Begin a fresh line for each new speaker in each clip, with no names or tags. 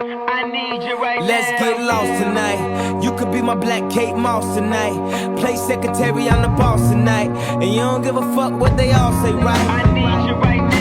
I need you right
Let's
now.
get lost tonight. You could be my black Kate Moss tonight. Play secretary, I'm the boss tonight. And you don't give a fuck what they all say, right?
I need you right now.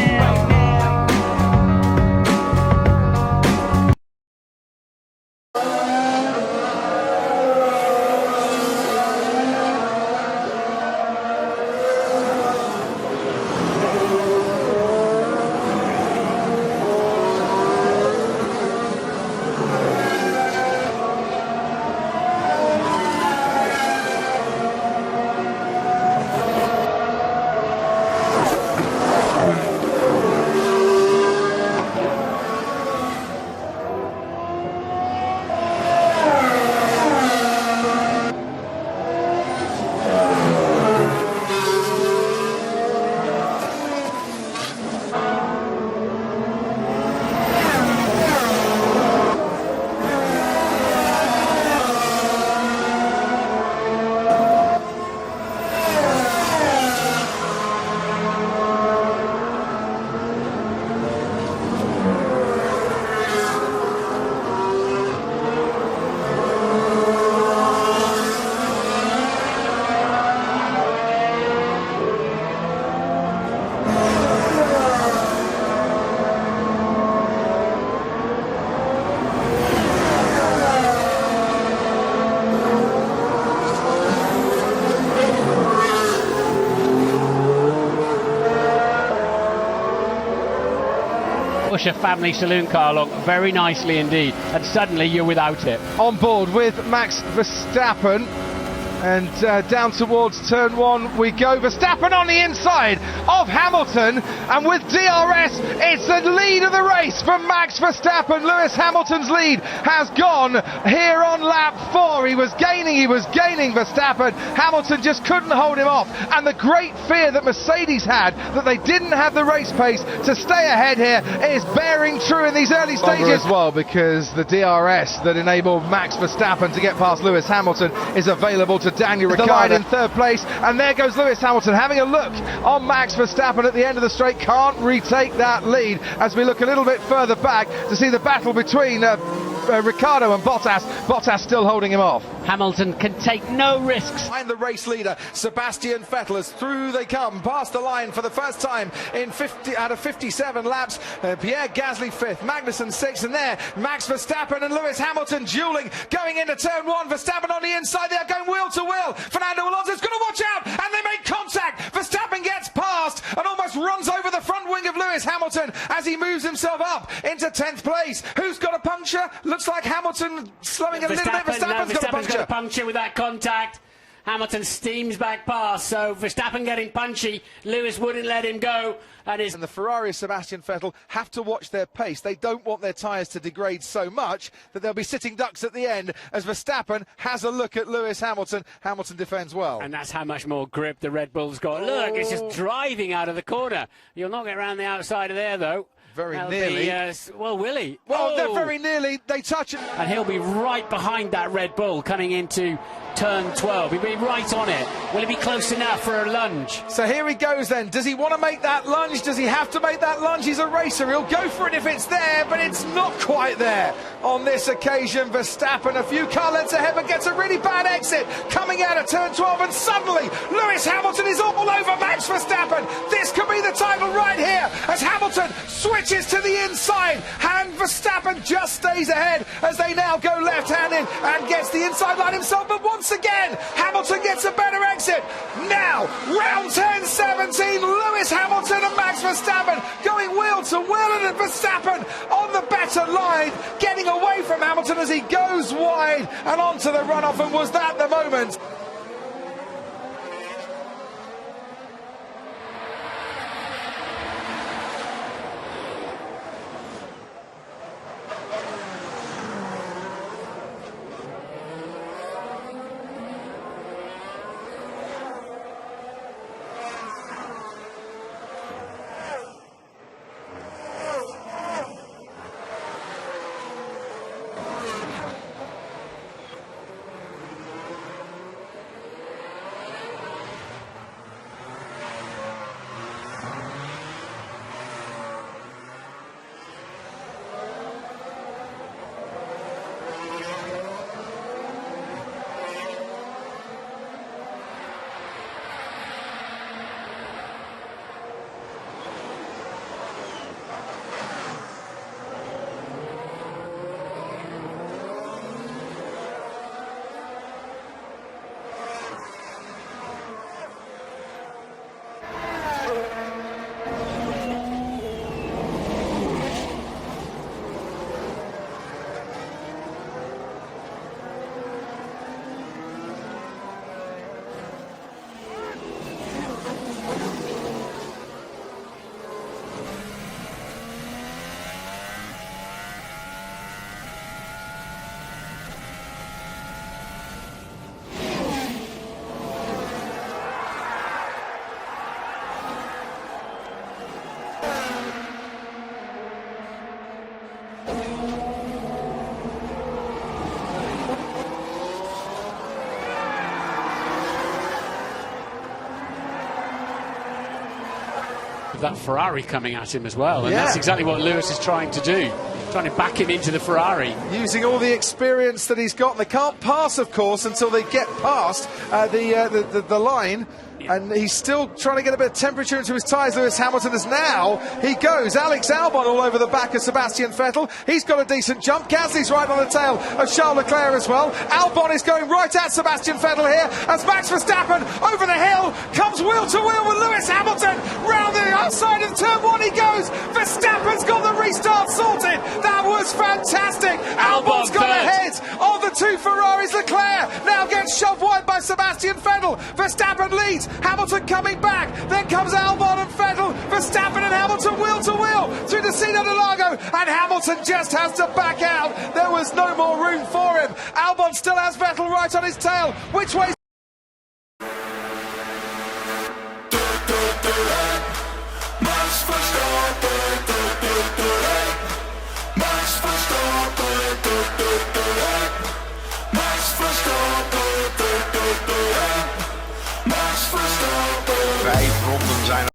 Push a family saloon car along very nicely indeed, and suddenly you're without it.
On board with Max Verstappen, and down towards turn one we go. Verstappen on the inside of Hamilton, and with DRS it's the lead of the race from Max Verstappen. Lewis Hamilton's lead has gone here on lap 4. He was gaining Verstappen. Hamilton just couldn't hold him off, and the great fear that Mercedes had that they didn't have the race pace to stay ahead here is bearing true in these early stages as well, because the DRS that enabled Max Verstappen to get past Lewis Hamilton is available to Daniel Ricciardo in third place, and there goes Lewis Hamilton having a look on Max Verstappen at the end of the straight. Can't retake that lead as we look a little bit further back to see the battle between Ricciardo and Bottas. Bottas still holding him off.
Hamilton can take no risks.
Behind the race leader, Sebastian Vettel, as through they come, past the line for the first time in 50 out of 57 laps. Pierre Gasly 5th, Magnussen 6th, and there Max Verstappen and Lewis Hamilton dueling, going into turn 1. Verstappen on the inside, they are going wheel to wheel. Fernando Alonso's going to watch out, and they make contact. Verstappen gets past and almost runs over the front wing of Lewis Hamilton as he moves himself up into 10th place. Who's got a puncture? Looks like Hamilton slowing a little bit. Verstappen's got a puncture
with that contact. Hamilton steams back past, so Verstappen getting punchy. Lewis wouldn't let him go. And
the Ferrari of Sebastian Vettel have to watch their pace. They don't want their tyres to degrade so much that they'll be sitting ducks at the end as Verstappen has a look at Lewis Hamilton. Hamilton defends well.
And that's how much more grip the Red Bull's got. Look, it's just driving out of the corner. You'll not get around the outside of there, though.
Very nearly.
Well, will he?
Well, they're very nearly. They touch it.
And he'll be right behind that Red Bull coming into turn 12. He'll be right on it. Will he be close enough for a lunge?
So here he goes then. Does he want to make that lunge? Does he have to make that lunge? He's a racer. He'll go for it if it's there, but it's not quite there. On this occasion, Verstappen a few car lengths ahead, but gets a really bad exit coming out of turn 12, and suddenly Lewis Hamilton is all over Max Verstappen. This could be the title right here as Hamilton switches to the inside, and Verstappen just stays ahead as they now go left-handed and gets the inside line himself, but once again Hamilton gets a better exit. Now round 10, 17, Lewis Hamilton and Max Verstappen going wheel to wheel, and Verstappen on the better line, getting away from Hamilton as he goes wide and onto the runoff. And was that the moment?
That Ferrari coming at him as well, and
Yeah.
that's exactly what Lewis is trying to do, trying to back him into the Ferrari.
Using all the experience that he's got. They can't pass, of course, until they get past the line. And he's still trying to get a bit of temperature into his tyres. Lewis Hamilton is now. He goes. Alex Albon all over the back of Sebastian Vettel. He's got a decent jump. Gasly's right on the tail of Charles Leclerc as well. Albon is going right at Sebastian Vettel here as Max Verstappen over the hill comes wheel to wheel with Lewis Hamilton. Round the outside of turn one he goes. Verstappen's got the restart sorted. That was fantastic. Albon's got ahead of the two Ferraris. Leclerc now gets shoved wide by Sebastian Vettel. Verstappen leads. Hamilton coming back, then comes Albon and Vettel, Verstappen and Hamilton wheel to wheel through the Casino de Lago, and Hamilton just has to back out. There was no more room for him. Albon still has Vettel right on his tail. Which way?